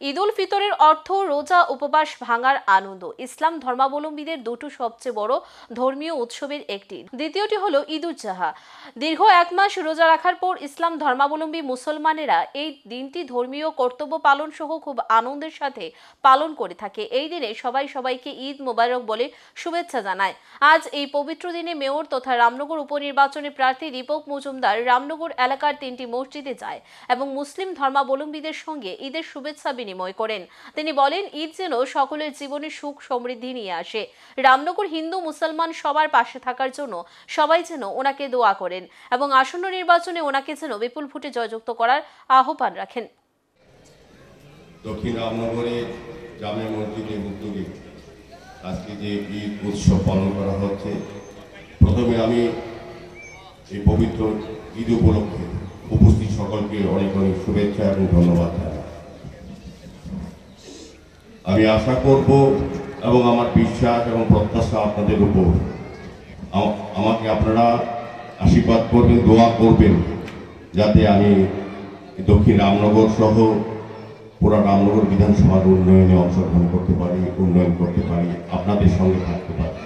ঈদ উল ফিতরের অর্থ রোজা উপবাস ভাঙার আনন্দ। ইসলাম ধর্মাবলম্বীদের দুটো সবচেয়ে বড় ধর্মীয় উৎসবের একটি। দ্বিতীয়টি হলো ঈদ উল জুহা। দীর্ঘ এক মাস রোজা রাখার পর ইসলাম ধর্মাবলম্বী মুসলমানেরা এই দিনটি ধর্মীয় কর্তব্য পালন সহ খুব আনন্দের সাথে পালন করে থাকে। এই দিনে সবাই সবাইকে ঈদ মোবারক বলে শুভেচ্ছা জানায়। আজ এই পবিত্র দিনে মেয়র তথা রামনগর উপনির্বাচনে প্রার্থী দীপক মজুমদার রামনগর এলাকার 3টি মসজিদে যায় এবং মুসলিম ধর্মাবলম্বীদের সঙ্গে ঈদের শুভেচ্ছা বিনিময় করেন। তিনি বলেন, ঈদ যেন সকলের জীবনে সুখ সমৃদ্ধি নিয়ে আসে। রামনগর হিন্দু মুসলমান সবার পাশে থাকার জন্য সবাই যেন ওনাকে দোয়া করেন এবং আসন্ন নির্বাচনে ওনাকে যেন বিপুল ভোটে জয়যুক্ত করার আহ্বান রাখেন। দক্ষিণ রামনগরে জামে মসজিদে উদ্যোগে আজকে যে ঈদ উৎসব পালন করা হচ্ছে, প্রথমে আমি এই পবিত্র ঈদ উপলক্ষে উপস্থিত সকলকে অনেক অনেক শুভেচ্ছা এবং ধন্যবাদ জানাই। আমি আশা করব এবং আমার বিশ্বাস এবং প্রত্যাশা আপনাদের উপর, আমাকে আপনারা আশীর্বাদ করবেন, দোয়া করবেন, যাতে আমি দক্ষিণ রামনগর সহ পুরা রামনগর বিধানসভার উন্নয়নে অংশগ্রহণ করতে পারি, উন্নয়ন করতে পারি, আপনাদের সঙ্গে থাকতে পারি।